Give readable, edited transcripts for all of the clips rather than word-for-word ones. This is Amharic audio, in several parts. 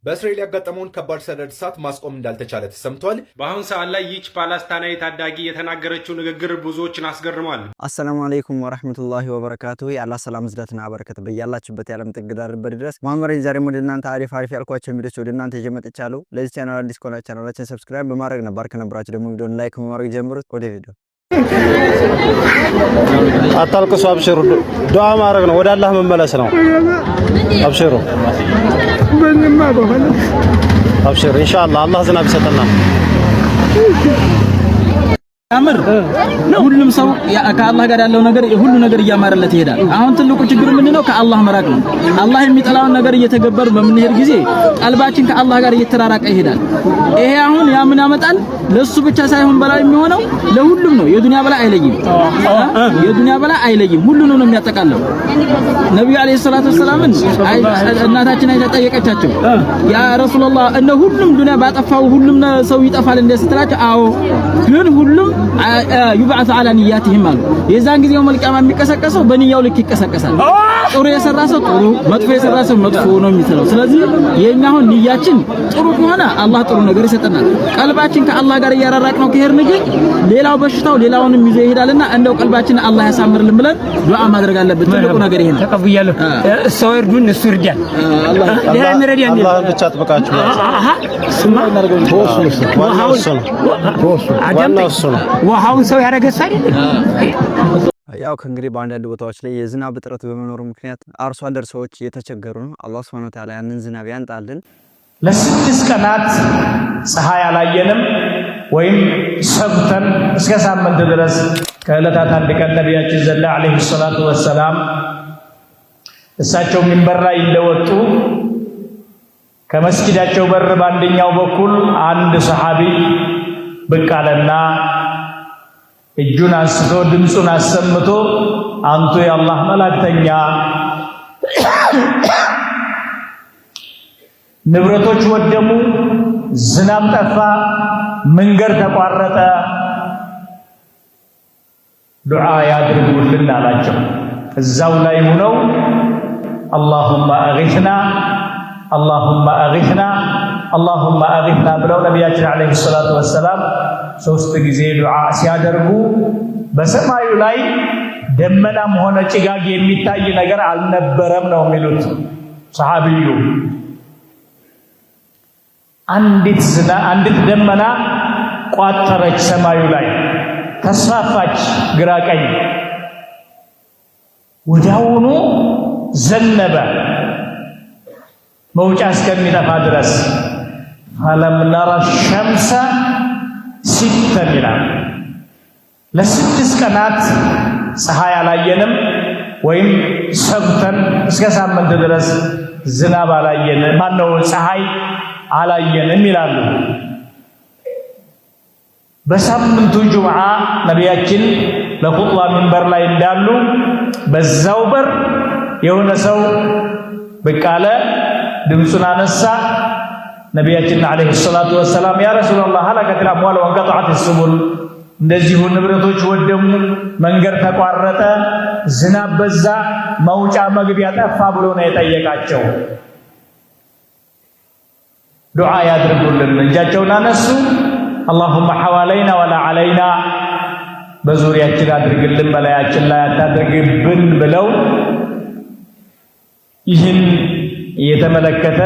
በእስራኤል ያጋጠመውን ከባድ ሰደድ እሳት ማስቆም እንዳልተቻለ ተሰምቷል። በአሁን ሰዓት ላይ ይህች ፓለስታይናዊ ታዳጊ የተናገረችው ንግግር ብዙዎችን አስገርሟል። አሰላሙ አለይኩም ወራህመቱላሂ ወበረካቱሁ። የአላህ ሰላም ዝደትና በረከት በያላችሁበት የዓለም ጥግ ዳርበት ድረስ ማምረኝ ዛሬ ወደ እናንተ አሪፍ ያልኳቸው ቪዲዮዎች ወደ እናንተ ይዤ መጥቻለሁ። ለዚህ ቻናል አዲስ ከሆናችሁ ቻናላችንን ሰብስክራይብ በማድረግ ነባር ከነበራችሁ ደግሞ ቪዲዮን ላይክ በማድረግ ጀምሩት። ወደ ቪዲዮ አታልቅሱ፣ አብሽሩ። ዱዓ ማድረግ ነው፣ ወደ አላህ መመለስ ነው። አብሽሩ አብሽሩ፣ ኢንሻአላህ አላህ ዝናብ ይሰጠናል። አምር ሁሉም ሰው ከአላህ ጋር ያለው ነገር ሁሉ ነገር እያማረለት ይሄዳል። አሁን ትልቁ ችግር ምንድነው? ከአላህ መራቅ ነው። አላህ የሚጠላውን ነገር እየተገበሩ በምንሄድ ጊዜ ቀልባችን ከአላህ ጋር እየተራራቀ ይሄዳል። ይሄ አሁን ያ ምን ያመጣል? ለሱ ብቻ ሳይሆን በላይ የሚሆነው ለሁሉም ነው። የዱንያ በላ አይለይም፣ የዱንያ በላ አይለይም፣ ሁሉንም ነው የሚያጠቃለው። ነብዩ አለይሂ ሰላቱ ወሰላምን እናታችን አይታ ጠየቀቻቸው፣ ያ ረሱላህ እነ ሁሉም ዱንያ ባጠፋው ሁሉም ሰው ይጠፋል እንደ ስትላቸው፣ አዎ ግን ሁሉም ይبعث على نياتهم አሉ። የዛን ጊዜው መልቂያማ የሚቀሰቀሰው በንያው ልክ ይቀሰቀሳል። ጥሩ የሰራ ሰው ጥሩ፣ መጥፎ የሰራ ሰው መጥፎ ነው የሚሰራው። ስለዚህ የኛ አሁን ንያችን ጥሩ ከሆነ አላህ ጥሩ ነገር ይሰጠናል። ቀልባችን ከአላህ ጋር እያራራቅ ነው ከሄድን ግን ሌላው በሽታው ሌላውንም ይዞ ይሄዳልና እንደው ቀልባችን አላህ ያሳምርልን ብለን ዱዓ ማድረግ አለበት። ትልቁ ነገር ይሄ ነው። ተቀብያለሁ። ሰው ይርዱን እሱ ይርዳል። ለምን ረዲያን አላህ ብቻ ተበቃችሁ። ስማ ወሃውን ሰው ያረጋስ አይደል? ያው ከእንግዲህ በአንዳንድ ቦታዎች ላይ የዝናብ እጥረት በመኖሩ ምክንያት አርሶ አደር ሰዎች እየተቸገሩ ነው። አላህ Subhanahu Wa Ta'ala ያንን ዝናብ ያንጣልን። ለስድስት ቀናት ፀሐይ አላየንም ወይም ሰብተን እስከ ሳምንት ድረስ ከዕለታት አንድ ቀን ነቢያችን ዘላ አለይሂ ሰላቱ ወሰላም እሳቸው ሚንበር ላይ እንደወጡ ከመስጊዳቸው በር ባንደኛው በኩል አንድ ሰሃቢ ብቅ አለና እጁን አንስቶ ድምፁን አሰምቶ አንቱ የአላህ መላእክተኛ ንብረቶች ወደሙ፣ ዝናብ ጠፋ፣ መንገድ ተቋረጠ፣ ዱዓ ያድርጉልን አላቸው። እዛው ላይ ሆነው اللهم اغثنا اللهم اغثنا اللهم اغثنا ብለው ነብያችን አለይሂ ሰላቱ ወሰላም ሶስት ጊዜ ዱዓ ሲያደርጉ በሰማዩ ላይ ደመናም ሆነ ጭጋግ የሚታይ ነገር አልነበረም ነው የሚሉት ሰሃቢዩ። አንዲት ደመና ቋጠረች ሰማዩ ላይ ተስፋፋች ግራ ቀኝ፣ ወዲያውኑ ዘነበ መውጫ እስከሚጠፋ ድረስ። ፈለም ነራ ሸምሰ ሲተን ይላል። ለስድስት ቀናት ፀሐይ አላየንም ወይም ሰብተን እስከ ሳምንት ድረስ ዝናብ አላየንም፣ ማነው ፀሐይ አላየንም ይላሉ። በሳምንቱ ጁምዓ ነቢያችን ለኹጥባ ሚንበር ላይ እንዳሉ በዛው በር የሆነ ሰው ብቅ አለ፣ ድምፁን አነሳ። ነቢያችን አለይሂ ሰላቱ ወሰላም ያ ረሱላህ ሀለከት አልአምዋል ወንቀጠዐት السبل፣ እንደዚሁ ንብረቶች ወደሙ፣ መንገድ ተቋረጠ፣ ዝናብ በዛ፣ መውጫ መግቢያ ጠፋ ብሎ ነው የጠየቃቸው። ዱዓ ያድርጉልን። እጃቸውን አነሱ። اللهم حوالينا ولا علينا፣ በዙሪያችን አድርግልን በላያችን ላይ አታድርግብን ብለው ይህን የተመለከተ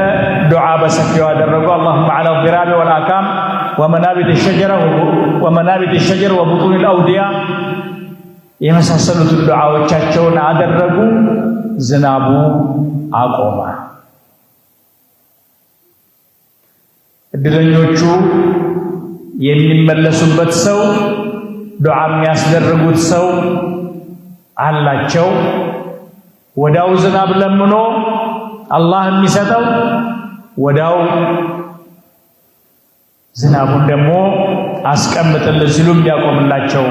ዱዓ በሰፊው አደረጉ። اللهم على الضراب والآكام ومنابت الشجر وبطون الأودية የመሳሰሉትን ዱዓዎቻቸውን አደረጉ። ዝናቡ አቆመ። እድለኞቹ የሚመለሱበት ሰው ዱዓ የሚያስደርጉት ሰው አላቸው። ወዳው ዝናብ ለምኖ አላህ የሚሰጠው ወዳው ዝናቡን ደግሞ አስቀምጥልን ሲሉ የሚያቆምላቸው።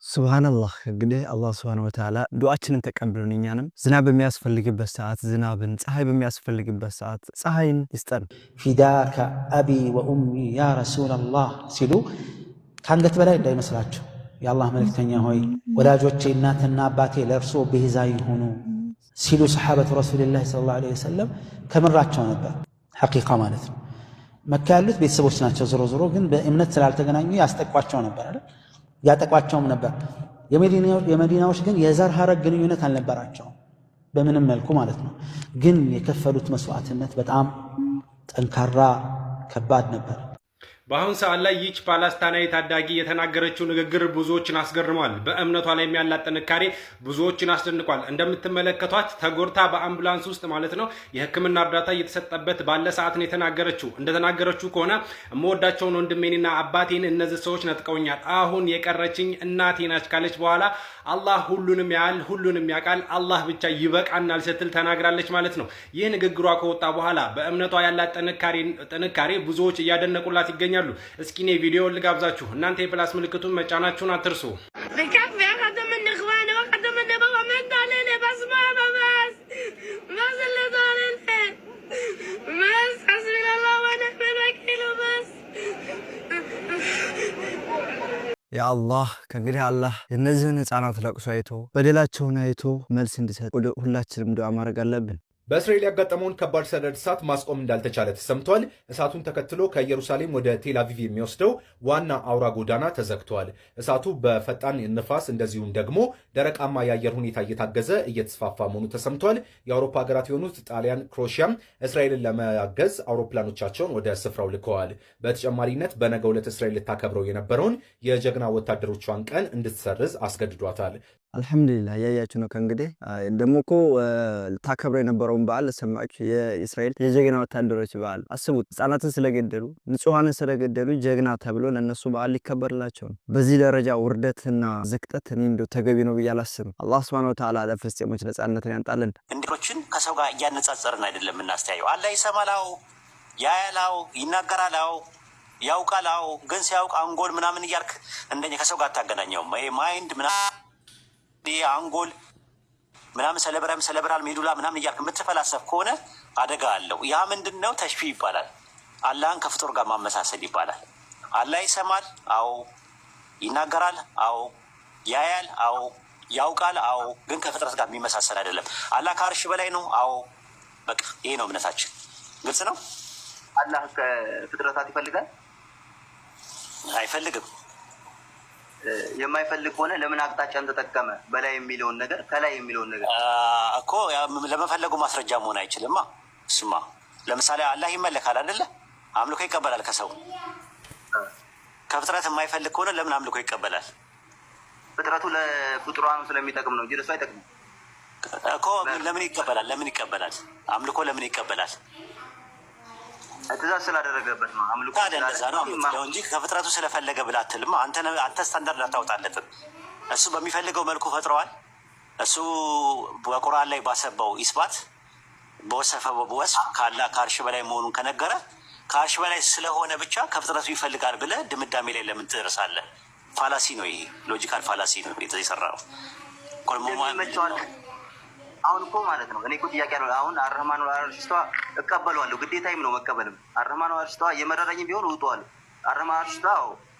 ሱብሃንአላህ። እንግዲህ አላህ Subhanahu Wa Ta'ala ዱዓችንን ተቀብሎን እኛንም ዝናብ በሚያስፈልግበት ሰዓት ዝናብን፣ ፀሐይ በሚያስፈልግበት ሰዓት ፀሐይን ይስጠን። ፊዳከ አቢ ወኡሚ ያ ረሱላላህ ሲሉ ከአንገት በላይ እንዳይመስላቸው የአላህ መልእክተኛ ሆይ ወላጆቼ እናትና አባቴ ለእርሶ ቤዛ ይሁኑ፣ ሲሉ ሰሓበት ረሱልላህ ሰለላሁ ዐለይሂ ወሰለም ከምራቸው ነበር። ሐቂቃ ማለት ነው። መካ ያሉት ቤተሰቦች ናቸው። ዞሮ ዞሮ ግን በእምነት ስላልተገናኙ ያስጠቋቸው ነበር አይደል? ያጠቋቸውም ነበር። የመዲናዎች ግን የዘር ሐረግ ግንኙነት አልነበራቸውም በምንም መልኩ ማለት ነው። ግን የከፈሉት መስዋዕትነት በጣም ጠንካራ ከባድ ነበር። በአሁን ሰዓት ላይ ይህች ፓለስታናዊ ታዳጊ የተናገረችው ንግግር ብዙዎችን አስገርሟል። በእምነቷ ላይ ያላት ጥንካሬ ብዙዎችን አስደንቋል። እንደምትመለከቷት ተጎድታ በአምቡላንስ ውስጥ ማለት ነው የሕክምና እርዳታ እየተሰጠበት ባለ ሰዓት ነው የተናገረችው። እንደተናገረችው ከሆነ የምወዳቸውን ወንድሜንና አባቴን እነዚህ ሰዎች ነጥቀውኛል፣ አሁን የቀረችኝ እናቴ ናች ካለች በኋላ አላህ ሁሉንም ያያል፣ ሁሉንም ያውቃል፣ አላህ ብቻ ይበቃናል ስትል ተናግራለች ማለት ነው። ይህ ንግግሯ ከወጣ በኋላ በእምነቷ ያላት ጥንካሬ ብዙዎች እያደነቁላት ይገኛል። እስኪ እኔ ቪዲዮ ልጋብዛችሁ። እናንተ የፕላስ ምልክቱን መጫናችሁን አትርሱ። ያ አላህ ከእንግዲህ አላህ የእነዚህን ህፃናት ለቅሶ አይቶ በደላቸውን አይቶ መልስ እንዲሰጥ ወደ ሁላችንም ዱዓ ማድረግ አለብን። በእስራኤል ያጋጠመውን ከባድ ሰደድ እሳት ማስቆም እንዳልተቻለ ተሰምቷል። እሳቱን ተከትሎ ከኢየሩሳሌም ወደ ቴል አቪቭ የሚወስደው ዋና አውራ ጎዳና ተዘግቷል። እሳቱ በፈጣን ንፋስ እንደዚሁም ደግሞ ደረቃማ የአየር ሁኔታ እየታገዘ እየተስፋፋ መሆኑ ተሰምቷል። የአውሮፓ ሀገራት የሆኑት ጣሊያን፣ ክሮሺያም እስራኤልን ለማገዝ አውሮፕላኖቻቸውን ወደ ስፍራው ልከዋል። በተጨማሪነት በነገው ዕለት እስራኤል ልታከብረው የነበረውን የጀግና ወታደሮቿን ቀን እንድትሰርዝ አስገድዷታል። አልሐምዱሊላህ ያያችሁ ነው። ከእንግዲህ ደግሞ እኮ ልታከብረው የነበረውን በዓል ሰማችሁ። የእስራኤል የጀግና ወታደሮች በዓል አስቡት። ህጻናትን ስለገደሉ ንጹሃንን ስለገደሉ ጀግና ተብሎ ለነሱ በዓል ሊከበርላቸው ነው። በዚህ ደረጃ ውርደትና ዝቅጠት እኔ እንደው ተገቢ ነው ብዬ አላስብም። አላህ ሱብሓነሁ ወተዓላ ለፍልስጤሞች ነጻነትን ያንጣልን። እንዲሮችን ከሰው ጋር እያነጻጸርን አይደለም እናስተያየው። አላህ ይሰማላው፣ ያያላው፣ ይናገራላው፣ ያውቃላው። ግን ሲያውቅ አንጎል ምናምን እያልክ እንደኛ ከሰው ጋር አታገናኘውም። ይሄ ማይንድ ምናምን አንጎል ምናምን ሰለብራል ሜዱላ ምናምን እያልክ የምትፈላሰፍ ከሆነ አደጋ አለው። ያ ምንድን ነው? ተሽቢህ ይባላል። አላህን ከፍጡር ጋር ማመሳሰል ይባላል። አላህ ይሰማል፣ አዎ። ይናገራል፣ አዎ። ያያል፣ አዎ። ያውቃል፣ አዎ። ግን ከፍጥረት ጋር የሚመሳሰል አይደለም። አላህ ከአርሽ በላይ ነው፣ አዎ። በቃ ይሄ ነው እምነታችን። ግልጽ ነው። አላህ ከፍጥረታት ይፈልጋል? አይፈልግም። የማይፈልግ ከሆነ ለምን አቅጣጫን ተጠቀመ? በላይ የሚለውን ነገር ከላይ የሚለውን ነገር እኮ ለመፈለጉ ማስረጃ መሆን አይችልማ። እሱማ ለምሳሌ አላህ ይመለካል አይደለ? አምልኮ ይቀበላል ከሰው። ከፍጥረት የማይፈልግ ከሆነ ለምን አምልኮ ይቀበላል? ፍጥረቱ ለፍጡራኑ ስለሚጠቅም ነው እንጂ ለሱ አይጠቅም እኮ። ለምን ይቀበላል? ለምን ይቀበላል? አምልኮ ለምን ይቀበላል? ትእዛዝ ስላደረገበት ነው። አምልኮ እንደዛ ነው አምልኮ እንጂ ከፍጥረቱ ስለፈለገ ብላ አትልም። አንተ ስታንዳርድ አታወጣለትም። እሱ በሚፈልገው መልኩ ፈጥረዋል። እሱ በቁርአን ላይ ባሰባው ኢስባት በወሰፈው ወስፍ ካላህ ከአርሽ በላይ መሆኑን ከነገረ ከአርሽ በላይ ስለሆነ ብቻ ከፍጥረቱ ይፈልጋል ብለህ ድምዳሜ ላይ ለምን ትደርሳለህ? ፋላሲ ነው ይሄ፣ ሎጂካል ፋላሲ ነው የተሰራው። አሁን እኮ ማለት ነው እኔ እኮ ጥያቄ ያለው አሁን አርህማን ወአርሽቷ እቀበለዋለሁ፣ ግዴታዬም ነው መቀበልም። አርህማን ወአርሽቷ የመረረኝም ቢሆን ውጧለሁ። አርህማን ወአርሽቷ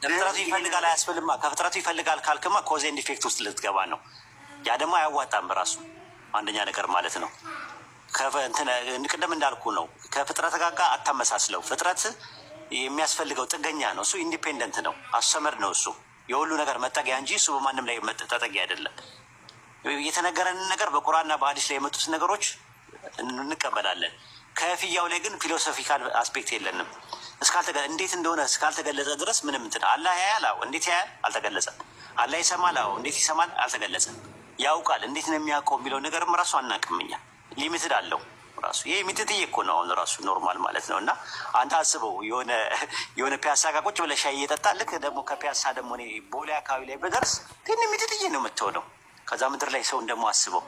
ከፍጥረቱ ይፈልጋል አያስብልማ። ከፍጥረቱ ይፈልጋል ካልክማ ኮዝ ኤንድ ኢፌክት ውስጥ ልትገባ ነው። ያ ደግሞ አያዋጣም በራሱ አንደኛ ነገር ማለት ነው። ቅድም እንዳልኩ ነው፣ ከፍጥረት ጋር አታመሳስለው። ፍጥረት የሚያስፈልገው ጥገኛ ነው። እሱ ኢንዲፔንደንት ነው፣ አሰመድ ነው። እሱ የሁሉ ነገር መጠጊያ እንጂ እሱ በማንም ላይ ተጠጊያ አይደለም። የተነገረንን ነገር በቁርአንና በሐዲስ ላይ የመጡት ነገሮች እንቀበላለን። ከፊያው ላይ ግን ፊሎሶፊካል አስፔክት የለንም። እንዴት እንደሆነ እስካልተገለጸ ድረስ ምንም እንትን አላህ ያያል፣ አዎ። እንዴት ያያል? አልተገለጸም። አላህ ይሰማል፣ አዎ። እንዴት ይሰማል? አልተገለጸም። ያውቃል፣ እንዴት ነው የሚያውቀው የሚለው ነገርም ራሱ አናውቅም እኛ። ሊሚትድ አለው ራሱ። ይሄ ሚትጥዬ እኮ ነው አሁን ራሱ ኖርማል ማለት ነው። እና አንተ አስበው የሆነ ፒያሳ ጋር ቁጭ ብለህ ሻይ እየጠጣ ልክ ደግሞ ከፒያሳ ደግሞ እኔ ቦሌ አካባቢ ላይ በደርስ ግን ሚትጥዬ ነው የምትሆነው። ከዛ ምድር ላይ ሰውን ደግሞ አስበው።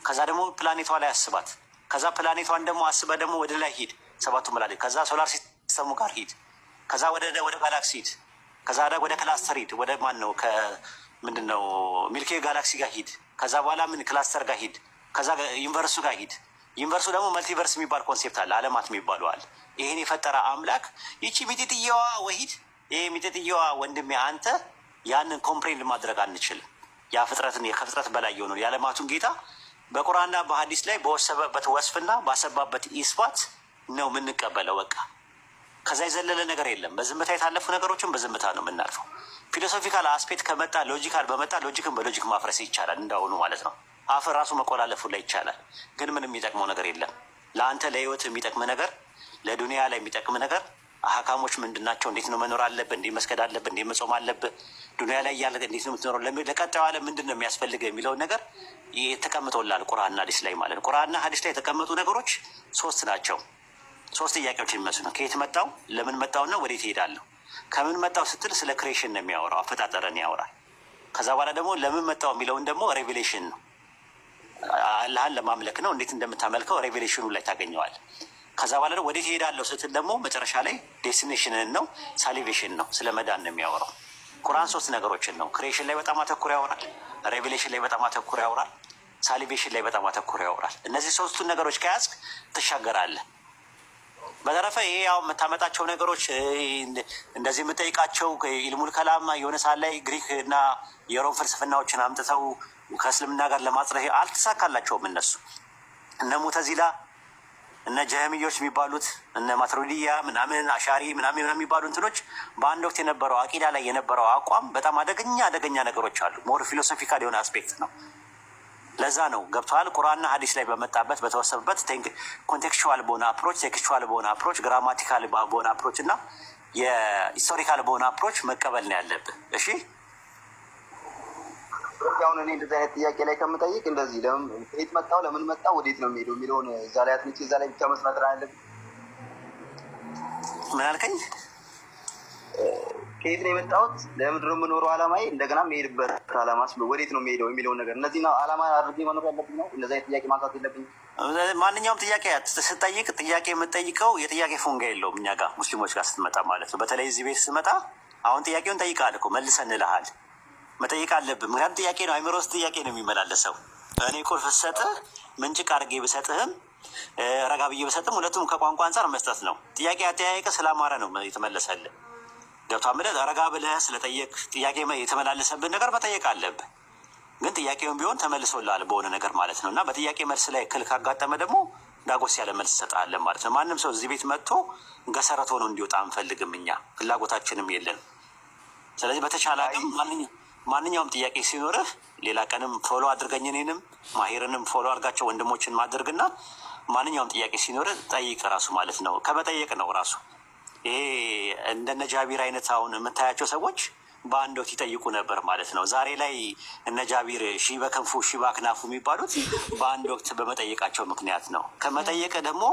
ከዛ ደግሞ ፕላኔቷ ላይ አስባት። ከዛ ፕላኔቷን ደግሞ አስበህ ደግሞ ወደ ላይ ሂድ፣ ሰባቱ መላእክት። ከዛ ሶላር ሲስተሙ ጋር ሂድ። ከዛ ወደ ጋላክሲ ሂድ። ከዛ ወደ ክላስተር ሂድ። ወደ ማን ነው ምንድን ነው ሚልኬ ጋላክሲ ጋር ሂድ። ከዛ በኋላ ምን ክላስተር ጋር ሂድ። ከዛ ዩኒቨርሱ ጋር ሂድ። ዩኒቨርሱ ደግሞ መልቲቨርስ የሚባል ኮንሴፕት አለ፣ አለማት የሚባሉ አለ። ይሄን የፈጠረ አምላክ ይቺ ሚጢጥየዋ ወሂድ፣ ይሄ ሚጢጥየዋ ወንድሜ አንተ ያንን ኮምፕሬንድ ማድረግ አንችልም። ያ ፍጥረትን ከፍጥረት በላይ የሆነው የዓለማቱን ጌታ በቁርአንና በሐዲስ ላይ በወሰበበት ወስፍና ባሰባበት ኢስባት ነው የምንቀበለው። በቃ ከዛ የዘለለ ነገር የለም። በዝምታ የታለፉ ነገሮችን በዝምታ ነው የምናልፈው። ፊሎሶፊካል አስፔክት ከመጣ ሎጂካል በመጣ ሎጂክን በሎጂክ ማፍረስ ይቻላል፣ እንዳሁኑ ማለት ነው። አፍ ራሱ መቆላለፉ ላይ ይቻላል። ግን ምንም የሚጠቅመው ነገር የለም። ለአንተ ለህይወት የሚጠቅም ነገር፣ ለዱንያ ላይ የሚጠቅም ነገር አህካሞች ምንድናቸው? እንዴት ነው መኖር አለብህ? እንዴት መስገድ አለብህ? እንዴት መጾም አለብህ? ዱንያ ላይ እያለ እንዴት ነው የምትኖረው? ለቀጣዩ ዓለም ምንድን ነው የሚያስፈልገው የሚለውን ነገር ተቀምጦላል ቁርአንና ሐዲስ ላይ ማለት ነው። ቁርአንና ሐዲስ ላይ የተቀመጡ ነገሮች 3 ናቸው። 3 ጥያቄዎች የሚመስሉ ነው። ከየት መጣው፣ ለምን መጣውና ወዴት እሄዳለሁ። ከምን መጣው ስትል ስለ ክሬሽን ነው የሚያወራው፣ አፈጣጠረን ያወራል። ከዛ በኋላ ደግሞ ለምን መጣው የሚለውን ደግሞ ሬቬሌሽን ነው፣ አላህን ለማምለክ ነው። እንዴት እንደምታመልከው ሬቬሌሽኑ ላይ ታገኘዋል። ከዛ በኋላ ደግሞ ወዴት እሄዳለሁ ስትል ደግሞ መጨረሻ ላይ ዴስቲኔሽንን ነው፣ ሳሊቬሽን ነው፣ ስለ መዳን ነው የሚያወራው። ቁርአን 3 ነገሮችን ነው። ክሬሽን ላይ በጣም አተኩሮ ያወራል፣ ሬቬሌሽን ላይ በጣም አተኩሮ ያወራል፣ ሳሊቬሽን ላይ በጣም አተኩሮ ያወራል። እነዚህ 3ቱን ነገሮች ከያዝክ ትሻገራለህ። በተረፈ ይሄ ያው የምታመጣቸው ነገሮች እንደዚህ የምጠይቃቸው ኢልሙል ከላም የሆነ ሰዓት ላይ ግሪክ እና የሮም ፍልስፍናዎችን አምጥተው ከእስልምና ጋር ለማጽረህ አልተሳካላቸውም። እነሱ እነ ሙተዚላ እነ ጀህሚዮች የሚባሉት እነ ማትሪዲያ ምናምን አሻሪ ምናምን የሚባሉ እንትኖች በአንድ ወቅት የነበረው አቂዳ ላይ የነበረው አቋም በጣም አደገኛ ነገሮች አሉ። ሞር ፊሎሶፊካል የሆነ አስፔክት ነው። ለዛ ነው ገብቷል። ቁርአንና ሐዲስ ላይ በመጣበት በተወሰበበት ኮንቴክስቹዋል በሆነ አፕሮች፣ ቴክስቹዋል በሆነ አፕሮች፣ ግራማቲካል በሆነ አፕሮች እና የሂስቶሪካል በሆነ አፕሮች መቀበል ነው ያለብህ። እሺ አሁን እኔ እንደዚህ አይነት ጥያቄ ላይ ከምጠይቅ እንደዚህ ከየት መጣው፣ ለምን መጣው፣ ወዴት ነው የሚሄደው የሚለውን እዛ ላይ አጥንቼ እዛ ላይ ብቻ መስራት አለብኝ። ምን አልከኝ? ከየት ነው የመጣሁት፣ ለምንድን ነው የምኖረው፣ አላማዬ፣ እንደገና የምሄድበት አላማስ ወዴት ነው የሚሄደው የሚለውን ነገር እነዚህ አላማ አድርጌ መኖር ያለብኝ ነው። እንደዚህ አይነት ጥያቄ ማንሳት የለብኝም። ማንኛውም ጥያቄ ስጠይቅ ጥያቄ የምጠይቀው የጥያቄ ፎንጋ የለውም እኛ ጋር ሙስሊሞች ጋር ስትመጣ ማለት ነው። በተለይ እዚህ ቤት ስትመጣ አሁን ጥያቄውን ጠይቃል እኮ መልሰን እንልሃል። መጠየቅ አለብን። ምክንያቱም ጥያቄ ነው፣ አይምሮ ውስጥ ጥያቄ ነው የሚመላለሰው። እኔ ቁልፍ ስሰጥህ ምንጭቅ አድርጌ ብሰጥህም ረጋ ብዬ ብሰጥህም ሁለቱም ከቋንቋ አንጻር መስጠት ነው። ጥያቄ አጠያየቀ ስላማረ ነው የተመለሰልህ። ገብቷል ማለት ረጋ ብለህ ስለጠየቅ ጥያቄ የተመላለሰብን ነገር መጠየቅ አለብህ። ግን ጥያቄውን ቢሆን ተመልሶልሃል በሆነ ነገር ማለት ነው። እና በጥያቄ መልስ ላይ እክል ካጋጠመ ደግሞ ዳጎስ ያለ መልስ ሰጣለን ማለት ነው። ማንም ሰው እዚህ ቤት መጥቶ ገሰረት ሆኖ እንዲወጣ አንፈልግም፣ እኛ ፍላጎታችንም የለንም። ስለዚህ በተቻለ አቅም ማንኛውም ጥያቄ ሲኖርህ ሌላ ቀንም ፎሎ አድርገኝ፣ እኔንም ማሂርንም ፎሎ አድርጋቸው ወንድሞችን ማድረግና ማንኛውም ጥያቄ ሲኖርህ ጠይቅ ራሱ ማለት ነው። ከመጠየቅ ነው ራሱ። ይሄ እንደነ ጃቢር አይነት አሁን የምታያቸው ሰዎች በአንድ ወቅት ይጠይቁ ነበር ማለት ነው። ዛሬ ላይ እነ ጃቢር ሺ በከንፉ ሺ በአክናፉ የሚባሉት በአንድ ወቅት በመጠየቃቸው ምክንያት ነው። ከመጠየቅ ደግሞ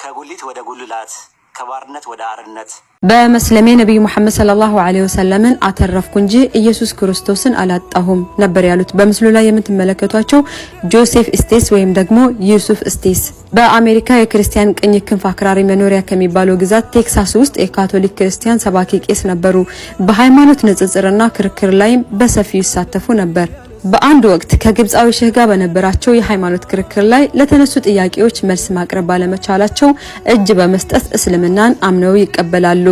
ከጉሊት ወደ ጉልላት፣ ከባርነት ወደ አርነት በመስለሜ ነብዩ መሐመድ ሰለላሁ ዐለይሂ ወሰለምን አተረፍኩ እንጂ ኢየሱስ ክርስቶስን አላጣሁም ነበር ያሉት። በምስሉ ላይ የምትመለከቷቸው ጆሴፍ ስቴስ ወይም ደግሞ ዩሱፍ ስቴስ በአሜሪካ የክርስቲያን ቅኝ ክንፍ አክራሪ መኖሪያ ከሚባለው ግዛት ቴክሳስ ውስጥ የካቶሊክ ክርስቲያን ሰባኪ ቄስ ነበሩ። በሃይማኖት ንጽጽርና ክርክር ላይም በሰፊው ይሳተፉ ነበር። በአንድ ወቅት ከግብጻዊ ሼህ ጋር በነበራቸው የሃይማኖት ክርክር ላይ ለተነሱ ጥያቄዎች መልስ ማቅረብ ባለመቻላቸው እጅ በመስጠት እስልምናን አምነው ይቀበላሉ።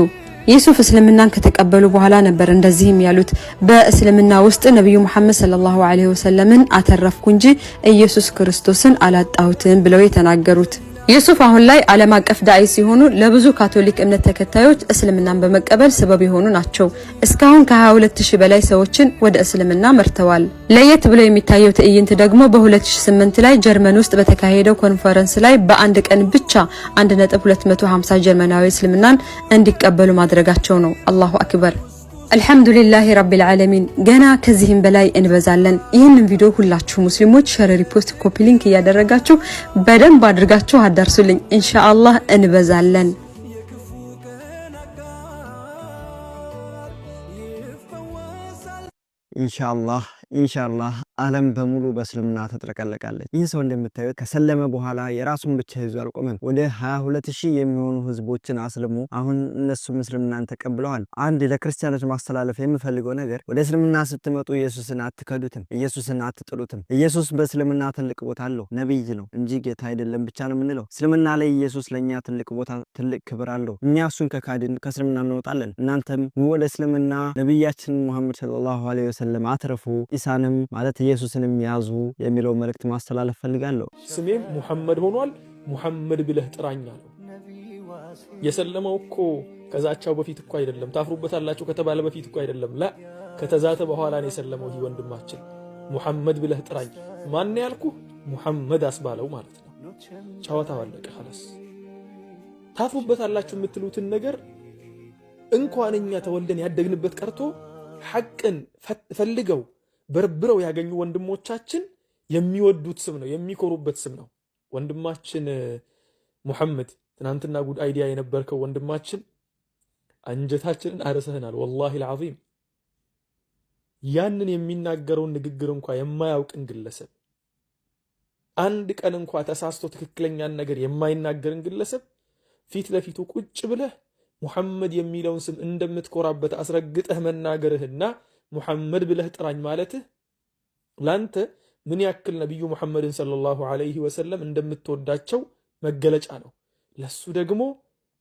ዩሱፍ እስልምናን ከተቀበሉ በኋላ ነበር እንደዚህም ያሉት፣ በእስልምና ውስጥ ነብዩ መሐመድ ሰለላሁ ዐለይሂ ወሰለምን አተረፍኩ እንጂ ኢየሱስ ክርስቶስን አላጣሁትም ብለው የተናገሩት። ዩሱፍ አሁን ላይ ዓለም አቀፍ ዳዒ ሲሆኑ ለብዙ ካቶሊክ እምነት ተከታዮች እስልምናን በመቀበል ሰበብ የሆኑ ናቸው። እስካሁን ከ22000 በላይ ሰዎችን ወደ እስልምና መርተዋል። ለየት ብሎ የሚታየው ትዕይንት ደግሞ በ2008 ላይ ጀርመን ውስጥ በተካሄደው ኮንፈረንስ ላይ በአንድ ቀን ብቻ 1.250 ጀርመናዊ እስልምናን እንዲቀበሉ ማድረጋቸው ነው። አላሁ አክበር። አልহামዱሊላሂ ረቢል ዓለሚን። ገና ከዚህም በላይ እንበዛለን። ይህንን ቪዲዮ ሁላችሁ ሙስሊሞች ሼር፣ ሪፖስት፣ ኮፒ ሊንክ እያደረጋችሁ በደንብ አድርጋችሁ አዳርሱልኝ። ኢንሻአላህ እንበዛለን። ኢንሻአላህ ዓለም በሙሉ በእስልምና ተጥለቀለቃለች። ይህ ሰው እንደምታዩት ከሰለመ በኋላ የራሱን ብቻ ይዞ አልቆመም። ወደ 22000 የሚሆኑ ህዝቦችን አስልሞ አሁን እነሱም እስልምናን ተቀብለዋል። አንድ ለክርስቲያኖች ማስተላለፍ የምፈልገው ነገር ወደ እስልምና ስትመጡ ኢየሱስን አትከዱትም፣ ኢየሱስን አትጥሉትም። ኢየሱስ በእስልምና ትልቅ ቦታ አለው። ነብይ ነው እንጂ ጌታ አይደለም ብቻ ነው የምንለው። እስልምና ላይ ኢየሱስ ለኛ ትልቅ ቦታ፣ ትልቅ ክብር አለው። እኛ እሱን ከካድን ከእስልምና እንወጣለን። እናንተም ወደ እስልምና ነብያችን ሙሐመድ ሰለላሁ ዐለይሂ ወሰለም አትረፉ። ኢሳንም ማለት ኢየሱስንም ያዙ የሚለው መልእክት ማስተላለፍ ፈልጋለሁ። ስሜም ሙሐመድ ሆኗል ሙሐመድ ብለህ ጥራኛ ነው። የሰለመው እኮ ከዛቻው በፊት እኮ አይደለም፣ ታፍሩበታላችሁ ከተባለ በፊት እኮ አይደለም። ላ ከተዛተ በኋላ ነው የሰለመው። ይህ ወንድማችን ሙሐመድ ብለህ ጥራኝ ማን ያልኩ ሙሐመድ አስባለው ማለት ነው። ጨዋታው አለቀ خلاص። ታፍሩበታላችሁ የምትሉትን ነገር እንኳን እኛ ተወልደን ያደግንበት ቀርቶ ሐቅን ፈልገው በርብረው ያገኙ ወንድሞቻችን የሚወዱት ስም ነው፣ የሚኮሩበት ስም ነው። ወንድማችን ሙሐመድ ትናንትና ጉድ አይዲያ የነበርከው ወንድማችን አንጀታችንን አረሰህናል። ወላሂ العظيم ያንን የሚናገረውን ንግግር እንኳን የማያውቅን ግለሰብ አንድ ቀን እንኳን ተሳስቶ ትክክለኛን ነገር የማይናገርን ግለሰብ ፊት ለፊቱ ቁጭ ብለህ ሙሐመድ የሚለውን ስም እንደምትኮራበት አስረግጠህ መናገርህና ሙሐመድ ብለህ ጥራኝ ማለትህ ላንተ ምን ያክል ነብዩ ሙሐመድን ሰለላሁ ዐለይሂ ወሰለም እንደምትወዳቸው መገለጫ ነው። ለሱ ደግሞ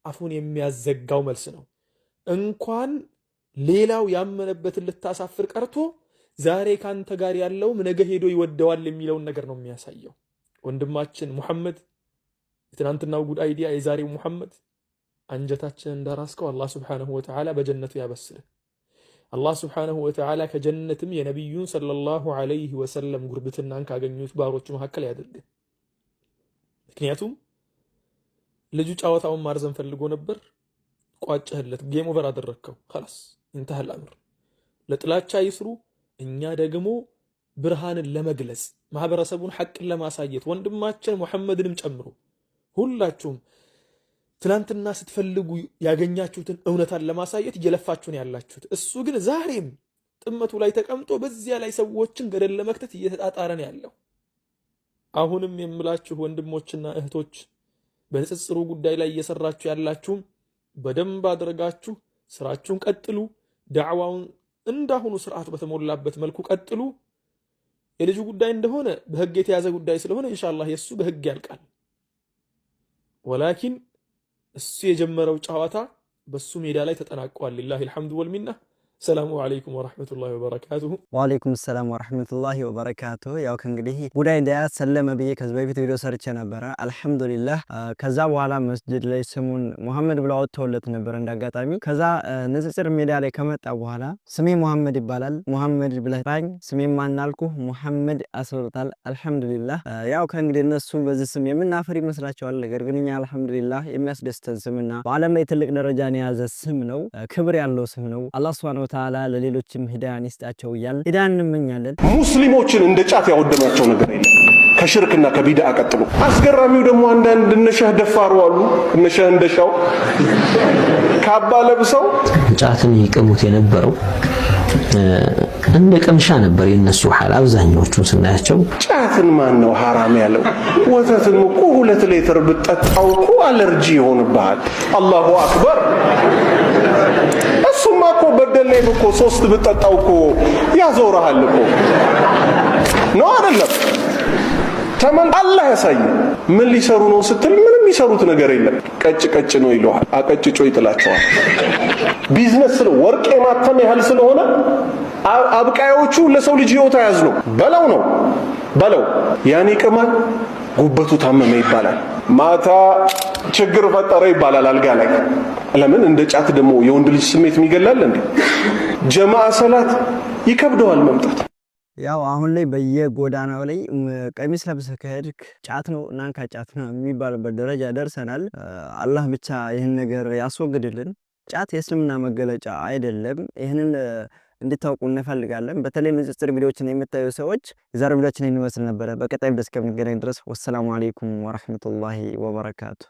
አፉን የሚያዘጋው መልስ ነው። እንኳን ሌላው ያመነበትን ልታሳፍር ቀርቶ ዛሬ ካንተ ጋር ያለው ነገ ሄዶ ይወደዋል የሚለውን ነገር ነው የሚያሳየው። ወንድማችን ሙሐመድ የትናንትናው ጉድ አይዲያ የዛሬው ሙሐመድ አንጀታችን እንዳራስከው አላህ Subhanahu Wa Ta'ala በጀነቱ ያበስርህ። አላህ Subhanahu Wa Ta'ala ከጀነትም የነብዩን ሰለላሁ ዐለይሂ ወሰለም ጉርብትናን ካገኙት ባሮች መካከል ያድርግህ። ምክንያቱም ልጁ ጫወታውን ማርዘም ፈልጎ ነበር፣ ቋጨህለት፣ ጌም ኦቨር አደረከው። خلاص انتهى الامر። ለጥላቻ ይስሩ፣ እኛ ደግሞ ብርሃንን ለመግለጽ ማህበረሰቡን ሐቅን ለማሳየት ወንድማችን ሙሐመድንም ጨምሮ ሁላችሁም ትናንትና ስትፈልጉ ያገኛችሁትን እውነታን ለማሳየት እየለፋችሁን ያላችሁት። እሱ ግን ዛሬም ጥመቱ ላይ ተቀምጦ በዚያ ላይ ሰዎችን ገደል ለመክተት እየተጣጣረን ያለው። አሁንም የምላችሁ ወንድሞችና እህቶች በንጽጽሩ ጉዳይ ላይ እየሰራችሁ ያላችሁም በደንብ አድርጋችሁ ስራችሁን ቀጥሉ። ዳዕዋውን እንዳሁኑ ስርዓት በተሞላበት መልኩ ቀጥሉ። የልጁ ጉዳይ እንደሆነ በህግ የተያዘ ጉዳይ ስለሆነ ኢንሻአላህ የሱ በህግ ያልቃል። ወላኪን እሱ የጀመረው ጨዋታ በሱ ሜዳ ላይ ተጠናቋል። ሊላሂል ሐምዱ ወልሚና። ሰላሙ አለይኩም ወራህመቱላሂ ወበረካቱሁ። ወአለይኩም ሰላም ወራህመቱላሂ ወበረካቱሁ። ያው ከእንግዲህ ጉዳይ እንዳያት ሰለመ ብዬ ከዚህ በፊት ቪዲዮ ሰርቼ ነበር። አልሐምዱሊላህ ከዛ በኋላ መስጂድ ላይ ስሙን ሙሐመድ ብለው አውጥተውለት ነበር እንዳጋጣሚ። ከዛ ንጽጽር ሜዳ ላይ ከመጣ በኋላ ስሜ ሙሐመድ ይባላል ሙሐመድ ብለህ ጥራኝ ስሜን ማን አልኩህ ሙሐመድ አስብሎታል። አልሐምዱሊላህ ያው ከእንግዲህ እነሱ በዚህ ስም የምናፈር ይመስላቸዋል። ነገር ግን እኛ አልሐምዱሊላህ የሚያስደስተን ስምና በዓለም ላይ ትልቅ ደረጃን የያዘ ስም ነው፣ ክብር ያለው ስም ነው። አላህ ሱብሓነሁ ወተዓላ ለሌሎችም ሂዳያን ይስጣቸው እያልን ሂዳያን እንመኛለን። ሙስሊሞችን እንደ ጫት ያወደማቸው ነገር የለም ከሽርክና ከቢድዓ ቀጥሎ። አስገራሚው ደግሞ አንዳንድ እነሸህ ደፋሩ አሉ። እነሸህ እንደሻው ካባ ለብሰው ጫትን ይቀሙት የነበረው እንደ ቅምሻ ነበር የነሱ ሐል። አብዛኞቹን ስናያቸው ጫትን ማን ነው ሐራም ያለው? ወተትን እኮ 2 ሊትር ብትጠጣው እኮ አለርጂ ይሆንብሃል። አላሁ አክበር። እሱማ እኮ በደል ላይ እኮ 3 ብትጠጣው እኮ ያዞርሃል እኮ ነው አይደለም? ተመን አላህ ያሳይ። ምን ሊሰሩ ነው ስትል ምንም የሚሰሩት ነገር የለም። ቀጭ ቀጭ ነው ይለዋል፣ አቀጭጮ ይጥላቸዋል። ቢዝነስ ነው፣ ወርቅ የማተም ያህል ስለሆነ አብቃዮቹ ለሰው ልጅ ህይወት ያዝ ነው በለው። ያኔ ቅማል ጉበቱ ታመመ ይባላል። ማታ ችግር ፈጠረ ይባላል አልጋ ላይ። ለምን እንደ ጫት ደግሞ የወንድ ልጅ ስሜት የሚገላል እንዴ? ጀማዓ ሰላት ይከብደዋል መምጣት። ያው አሁን ላይ በየጎዳናው ላይ ቀሚስ ለብሰህ ከሄድክ ጫት ነው እናንካ ጫት ነው የሚባልበት ደረጃ ደርሰናል። አላህ ብቻ ይህን ነገር ያስወግድልን። ጫት የእስልምና መገለጫ አይደለም። ይህንን እንድታውቁ እንፈልጋለን። በተለይ ንጽጽር ቪዲዮዎችን የምታዩ ሰዎች የዛሬው ቪዲዮችን ይመስል ነበር። በቀጣይ እስከምንገናኝ ድረስ ወሰላሙ አለይኩም ወራህመቱላሂ ወበረካቱ።